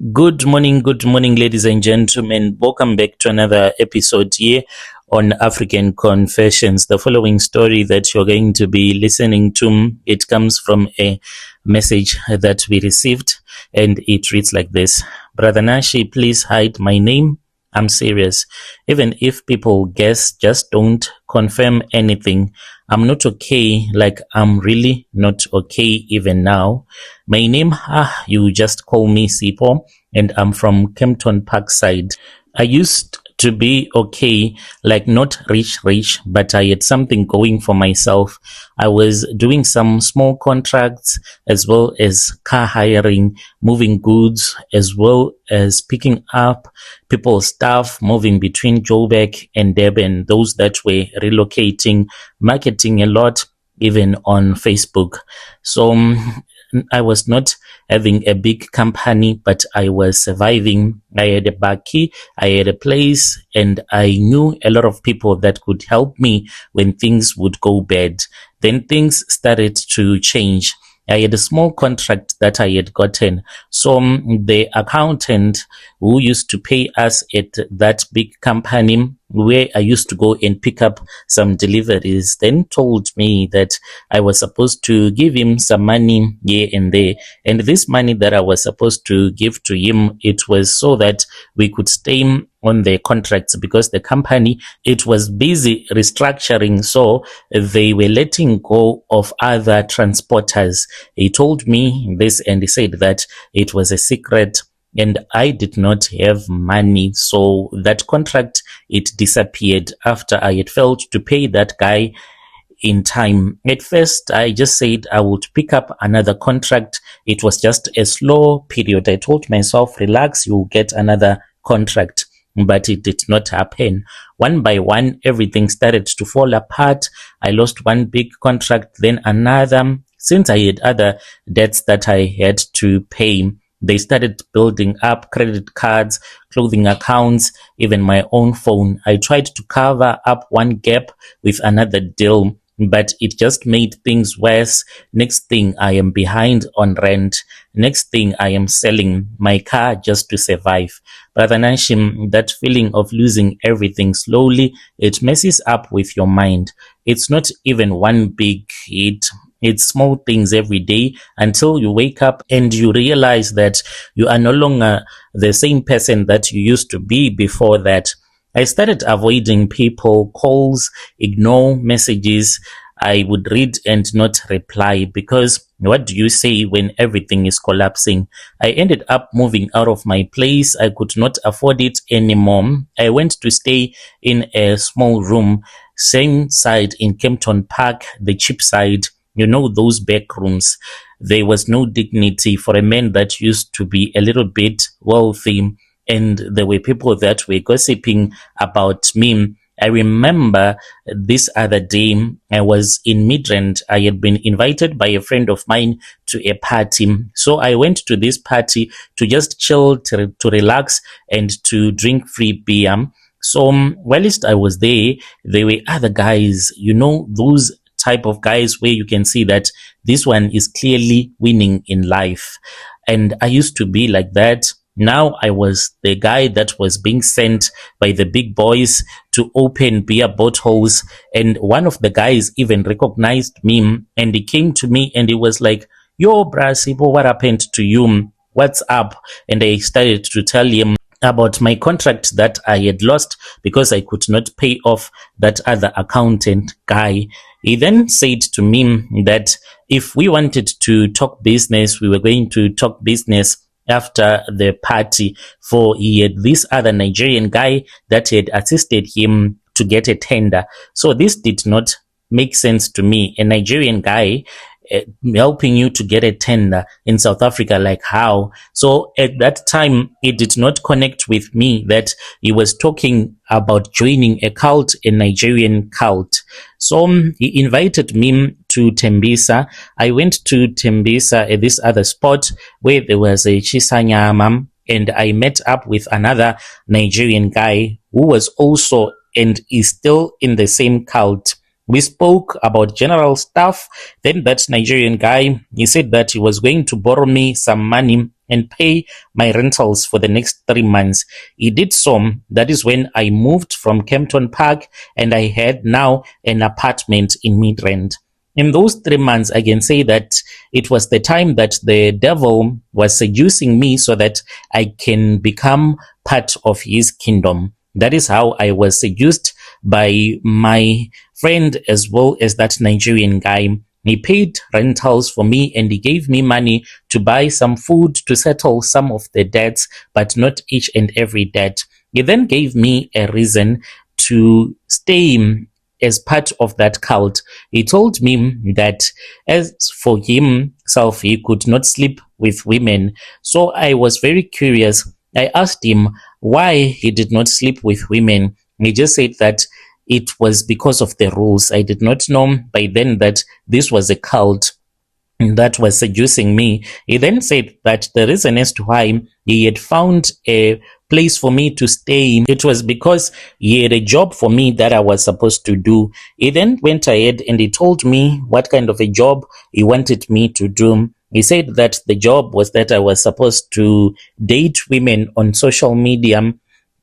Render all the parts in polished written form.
Good morning, ladies and gentlemen. Welcome back to another episode here on African Confessions. The following story that you're going to be listening to, it comes from a message that we received, and it reads like this. Brother Nashi, please hide my name. I'm serious. Even if people guess, just don't confirm anything. I'm not okay, like I'm really not okay even now. My name, you just call me Sipo, and I'm from Kempton Parkside. I used to be okay, like not rich, but I had something going for myself. I was doing some small contracts as well as car hiring, moving goods, as well as picking up people's stuff, moving between Joburg and Durban, those that were relocating, marketing a lot, even on Facebook. So I was not having a big company, but I was surviving. I had a bakkie, I had a place, and I knew a lot of people that could help me when things would go bad. Then things started to change. I had a small contract that I had gotten. So the accountant who used to pay us at that big company where I used to go and pick up some deliveries then told me that I was supposed to give him some money here and there. And this money that I was supposed to give to him, it was so that we could stay on the contracts because the company, it was busy restructuring, so they were letting go of other transporters. He told me this and he said that it was a secret and I did not have money. So that contract, it disappeared after I had failed to pay that guy in time. At first, I just said I would pick up another contract. It was just a slow period. I told myself, relax, you'll get another contract. But it did not happen. One by one, everything started to fall apart. I lost one big contract, then another. Since I had other debts that I had to pay, they started building up credit cards, clothing accounts, even my own phone. I tried to cover up one gap with another deal, but it just made things worse. Next thing, I am behind on rent. Next thing, I am selling my car just to survive. Brother Nashim, that feeling of losing everything slowly, it messes up with your mind. It's not even one big hit. It's small things every day until you wake up and you realize that you are no longer the same person that you used to be before that. I started avoiding people, calls, ignore messages. I would read and not reply because what do you say when everything is collapsing? I ended up moving out of my place. I could not afford it anymore. I went to stay in a small room, same side in Kempton Park, the cheap side. You know, those back rooms. There was no dignity for a man that used to be a little bit wealthy, and there were people that were gossiping about me. I remember this other day, I was in Midrand. I had been invited by a friend of mine to a party. So I went to this party to just chill, to relax, and to drink free beer. So whilst I was there were other guys, you know, those type of guys where you can see that this one is clearly winning in life. And I used to be like that. Now I was the guy that was being sent by the big boys to open beer bottles. And one of the guys even recognized me and he came to me and he was like, yo, Brasibo, what happened to you? What's up? And I started to tell him about my contract that I had lost because I could not pay off that other accountant guy. He then said to me that if we wanted to talk business, we were going to talk business after the party, for he had this other Nigerian guy that had assisted him to get a tender. So this did not make sense to me. A Nigerian guy helping you to get a tender in South Africa, like how? So at that time, it did not connect with me that he was talking about joining a cult, a Nigerian cult. So he invited me to Tembisa. I went to Tembisa at this other spot where there was a Chisanyama, and I met up with another Nigerian guy who was also and is still in the same cult. We spoke about general stuff. Then that Nigerian guy, he said that he was going to borrow me some money and pay my rentals for the next 3 months. He did so. That is when I moved from Kempton Park, and I had now an apartment in Midrand. In those 3 months, I can say that it was the time that the devil was seducing me so that I can become part of his kingdom. That is how I was seduced by my friend as well as that Nigerian guy. He paid rentals for me and he gave me money to buy some food to settle some of the debts, but not each and every debt. He then gave me a reason to stay as part of that cult. He told me that as for himself, he could not sleep with women. So I was very curious. I asked him why he did not sleep with women. He just said that it was because of the rules. I did not know by then that this was a cult that was seducing me. He then said that the reason as to why he had found a place for me to stay, it was because he had a job for me that I was supposed to do. He then went ahead and he told me what kind of a job he wanted me to do. He said that the job was that I was supposed to date women on social media,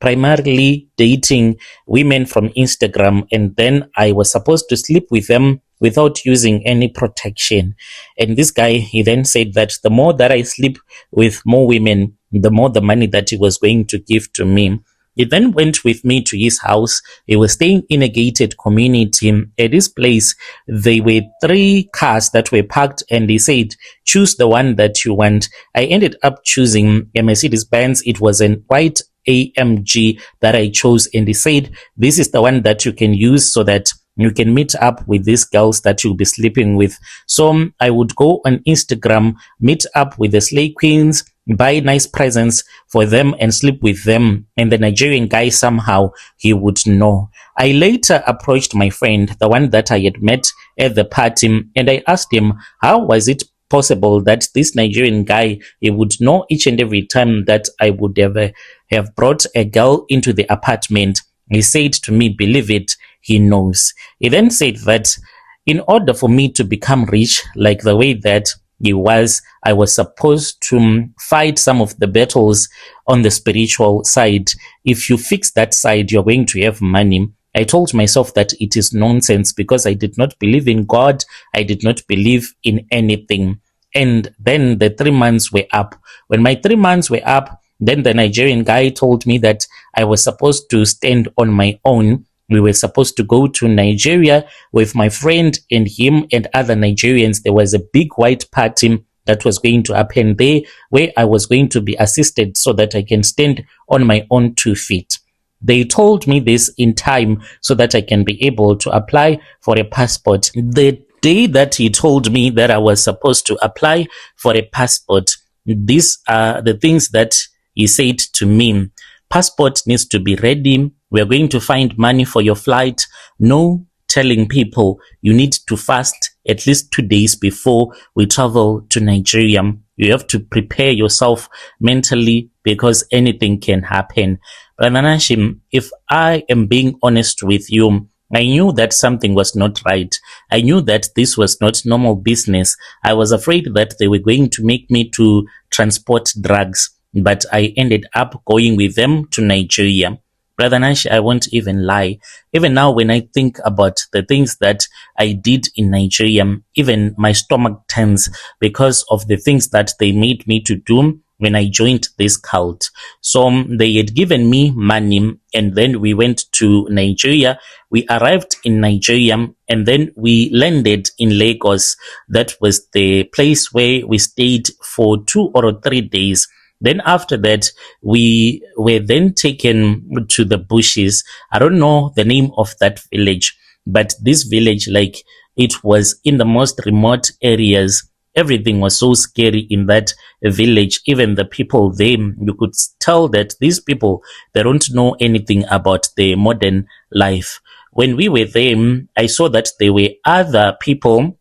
primarily dating women from Instagram, and then I was supposed to sleep with them without using any protection. And this guy, he then said that the more that I sleep with more women, the more the money that he was going to give to me. He then went with me to his house. He was staying in a gated community. At this place, there were 3 cars that were parked, and he said, choose the one that you want. I ended up choosing a Mercedes Benz. It was a white AMG that I chose, and he said, this is the one that you can use so that you can meet up with these girls that you'll be sleeping with. So I would go on Instagram, meet up with the slay queens, buy nice presents for them and sleep with them. And the Nigerian guy, somehow he would know. I later approached my friend, the one that I had met at the party, and I asked him, how was it possible that this Nigerian guy, he would know each and every time that I would ever have brought a girl into the apartment? He said to me, believe it, he knows. He then said that in order for me to become rich, like the way that he was, I was supposed to fight some of the battles on the spiritual side. If you fix that side, you're going to have money. I told myself that it is nonsense because I did not believe in God. I did not believe in anything. And then the 3 months were up. When my 3 months were up, then the Nigerian guy told me that I was supposed to stand on my own. We were supposed to go to Nigeria with my friend and him and other Nigerians. There was a big white party that was going to happen there where I was going to be assisted so that I can stand on my own 2 feet. They told me this in time so that I can be able to apply for a passport. The day that he told me that I was supposed to apply for a passport, these are the things that he said to me. Passport needs to be ready. We're going to find money for your flight. No telling people you need to fast at least 2 days before we travel to Nigeria. You have to prepare yourself mentally because anything can happen. But Nanashim, if I am being honest with you, I knew that something was not right. I knew that this was not normal business. I was afraid that they were going to make me to transport drugs, but I ended up going with them to Nigeria. Brother Nash, I won't even lie. Even now, when I think about the things that I did in Nigeria, even my stomach turns because of the things that they made me to do when I joined this cult. So they had given me money and then we went to Nigeria. We arrived in Nigeria and then we landed in Lagos. That was the place where we stayed for 2 or 3 days. Then after that, we were then taken to the bushes. I don't know the name of that village, but this village, like, it was in the most remote areas. Everything was so scary in that village. Even the people there, you could tell that these people, they don't know anything about the modern life. When we were there, I saw that there were other people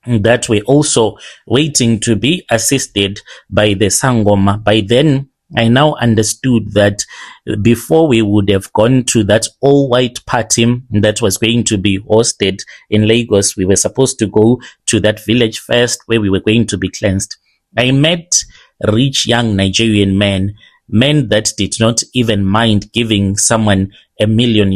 that were also waiting to be assisted by the Sangoma. By then, I now understood that before we would have gone to that all-white party that was going to be hosted in Lagos, we were supposed to go to that village first where we were going to be cleansed. I met rich young Nigerian men that did not even mind giving someone $1 million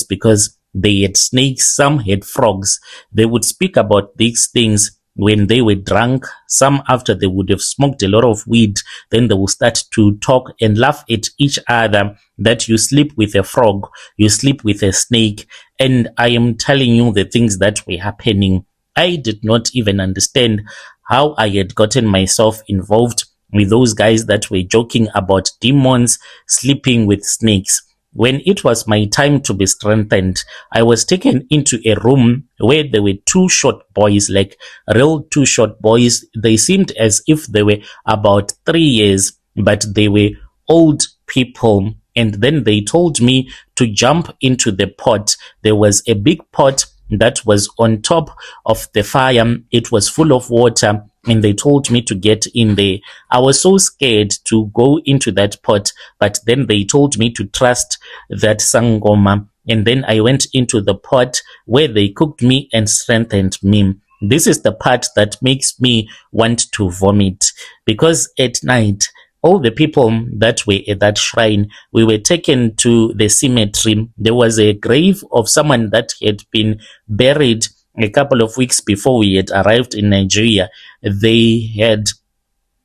because they had snakes, some had frogs. They would speak about these things when they were drunk, some after they would have smoked a lot of weed. Then they will start to talk and laugh at each other that you sleep with a frog, you sleep with a snake. And I am telling you the things that were happening. I did not even understand how I had gotten myself involved with those guys that were joking about demons sleeping with snakes. When it was my time to be strengthened, I was taken into a room where there were two short boys, like real two short boys. They seemed as if they were about 3 years, but they were old people. And then they told me to jump into the pot. There was a big pot that was on top of the fire. It was full of water, and they told me to get in there. I was so scared to go into that pot, but then they told me to trust that sangoma. And then I went into the pot where they cooked me and strengthened me. This is the part that makes me want to vomit, because at night, all the people that were at that shrine, we were taken to the cemetery. There was a grave of someone that had been buried a couple of weeks before we had arrived in Nigeria. They had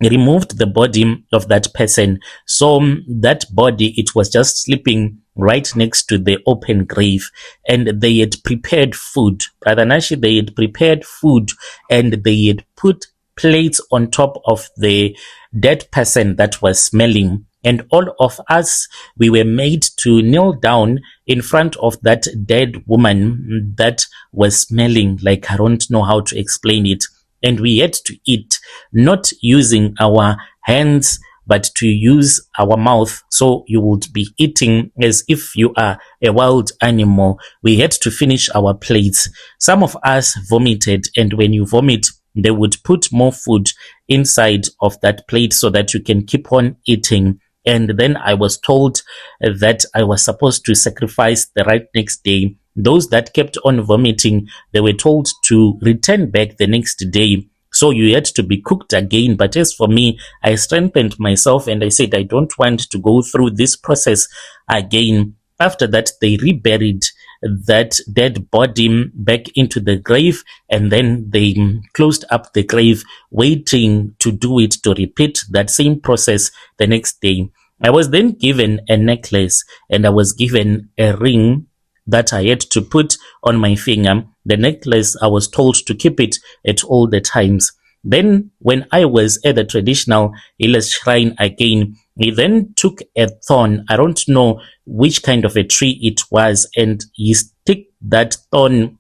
removed the body of that person. So that body, it was just sleeping right next to the open grave, and they had prepared food. Brother Nashi, they had prepared food, and they had put plates on top of the dead person that was smelling. And all of us, we were made to kneel down in front of that dead woman that was smelling like, I don't know how to explain it. And we had to eat, not using our hands, but to use our mouth. So you would be eating as if you are a wild animal. We had to finish our plates. Some of us vomited, and when you vomit, they would put more food inside of that plate so that you can keep on eating. And then I was told that I was supposed to sacrifice the right next day. Those that kept on vomiting, they were told to return back the next day. So you had to be cooked again. But as for me, I strengthened myself and I said, I don't want to go through this process again. After that, they reburied that dead body back into the grave, and then they closed up the grave, waiting to do it, to repeat that same process the next day. I was then given a necklace, and I was given a ring that I had to put on my finger. The necklace, I was told to keep it at all the times. Then when I was at the traditional healer's shrine again, he then took a thorn. I don't know which kind of a tree it was, and he stuck that thorn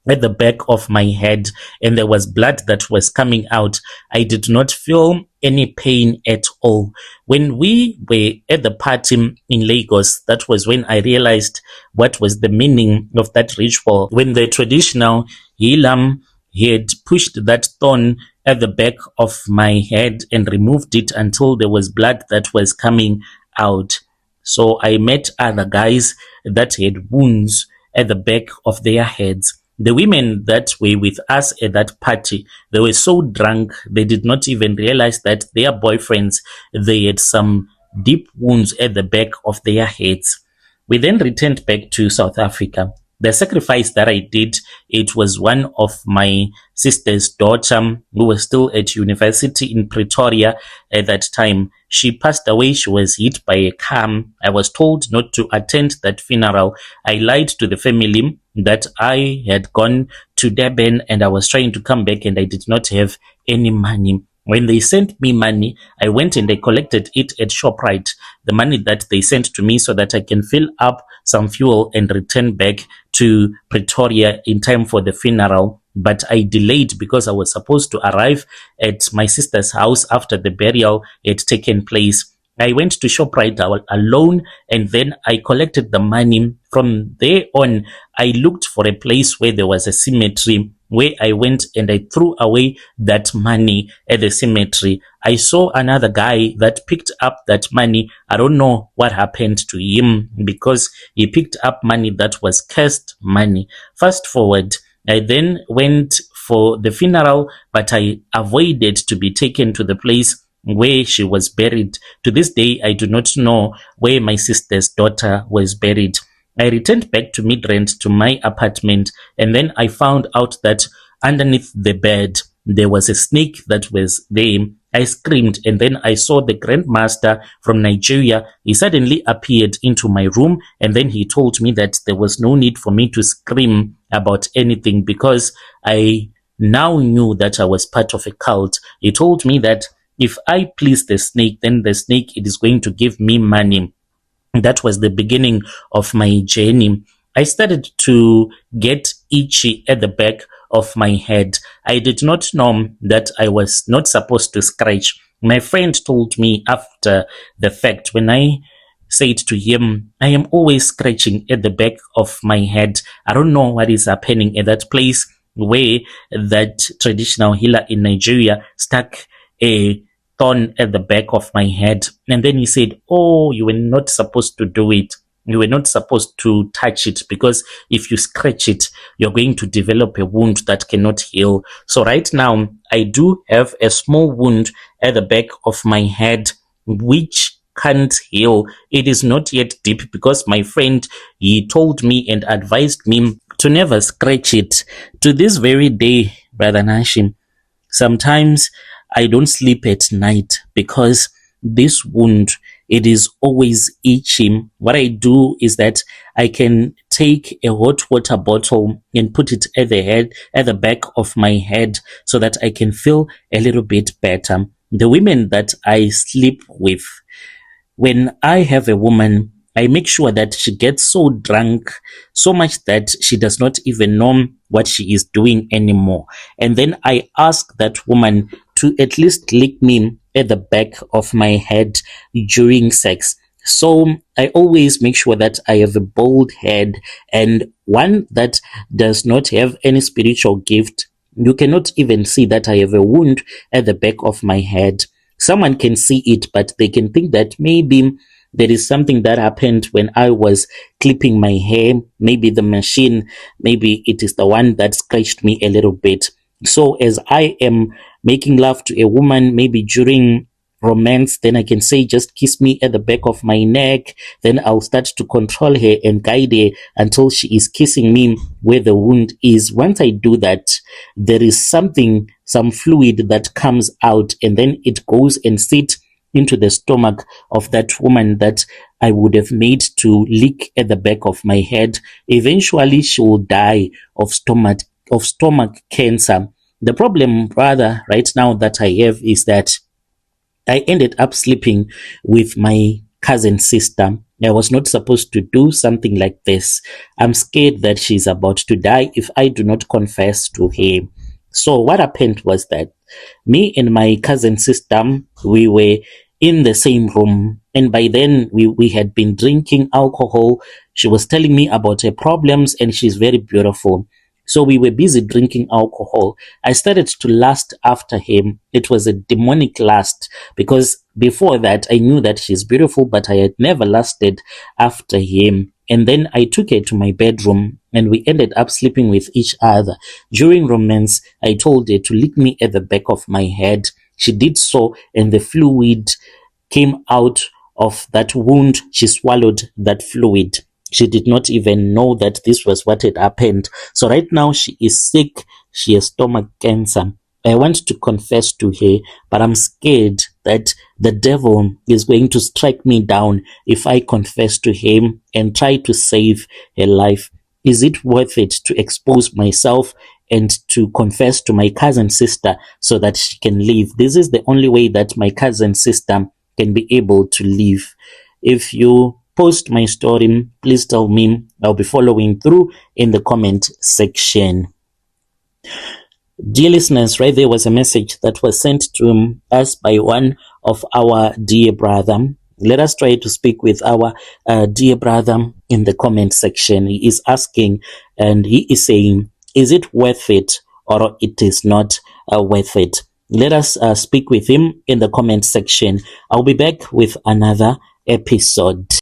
at the back of my head, and there was blood that was coming out. I did not feel any pain at all. When we were at the party in Lagos, that was when I realized what was the meaning of that ritual. When the traditional healer, he had pushed that thorn at the back of my head and removed it until there was blood that was coming out. So I met other guys that had wounds at the back of their heads. The women that were with us at that party, they were so drunk, they did not even realize that their boyfriends, they had some deep wounds at the back of their heads. We then returned back to South Africa. The sacrifice that I did, it was one of my sister's daughter who was still at university in Pretoria at that time. She passed away. She was hit by a car. I was told not to attend that funeral. I lied to the family that I had gone to Durban and I was trying to come back and I did not have any money. When they sent me money, I went and I collected it at ShopRite, the money that they sent to me, so that I can fill up some fuel and return back to Pretoria in time for the funeral. But I delayed because I was supposed to arrive at my sister's house after the burial had taken place. I went to ShopRite alone, and then I collected the money. From there on, I looked for a place where there was a cemetery, where I went and I threw away that money at the cemetery. I saw another guy that picked up that money. I don't know what happened to him, because he picked up money that was cursed money. Fast forward, I then went for the funeral, but I avoided to be taken to the place where she was buried. To this day, I do not know where my sister's daughter was buried. I returned back to Midrand to my apartment, and then I found out that underneath the bed there was a snake that was there. I screamed, and then I saw the grandmaster from Nigeria. He suddenly appeared into my room, and then he told me that there was no need for me to scream about anything because I now knew that I was part of a cult. He told me that if I please the snake, then the snake, it is going to give me money. That was the beginning of my journey. I started to get itchy at the back of my head. I did not know that I was not supposed to scratch. My friend told me after the fact when I said to him, I am always scratching at the back of my head. I don't know what is happening at that place where that traditional healer in Nigeria stuck a thorn at the back of my head. And then he said, oh, you were not supposed to do it. You were not supposed to touch it because if you scratch it, you're going to develop a wound that cannot heal. So right now, I do have a small wound at the back of my head, which can't heal. It is not yet deep because my friend, he told me and advised me to never scratch it. To this very day, Brother Nashim, sometimes I don't sleep at night because this wound, it is always itching. What I do is that I can take a hot water bottle and put it at the back of my head so that I can feel a little bit better. The women that I sleep with, when I have a woman, I make sure that she gets so drunk, so much that she does not even know what she is doing anymore. And then I ask that woman to at least lick me at the back of my head during sex. So I always make sure that I have a bald head and one that does not have any spiritual gift. You cannot even see that I have a wound at the back of my head. Someone can see it, but they can think that maybe there is something that happened when I was clipping my hair. Maybe the machine, maybe it is the one that scratched me a little bit. So as I am making love to a woman, maybe during romance, then I can say, just kiss me at the back of my neck. Then I'll start to control her and guide her until she is kissing me where the wound is. Once I do that, there is something, some fluid that comes out, and then it goes and sits into the stomach of that woman that I would have made to lick at the back of my head. Eventually, she will die of stomach cancer. The problem, rather, right now that I have is that I ended up sleeping with my cousin sister. I was not supposed to do something like this. I'm scared that she's about to die if I do not confess to her. So what happened was that me and my cousin sister, we were in the same room, and by then we had been drinking alcohol. She was telling me about her problems, and she's very beautiful. So we were busy drinking alcohol. I started to lust after him. It was a demonic lust because before that I knew that she's beautiful, but I had never lusted after him. And then I took her to my bedroom and we ended up sleeping with each other. During romance, I told her to lick me at the back of my head. She did so, and the fluid came out of that wound. She swallowed that fluid. She did not even know that this was what had happened. So right now she is sick. She has stomach cancer. I want to confess to her, but I'm scared that the devil is going to strike me down if I confess to him and try to save her life. Is it worth it to expose myself and to confess to my cousin sister so that she can live? This is the only way that my cousin sister can be able to live. If you post my story, please tell me. I'll be following through in the comment section. Dear listeners, right there was a message that was sent to us by one of our dear brother. Let us try to speak with our dear brother in the comment section. He is asking and he is saying, is it worth it or it is not worth it? Let us speak with him in the comment section. I'll be back with another episode.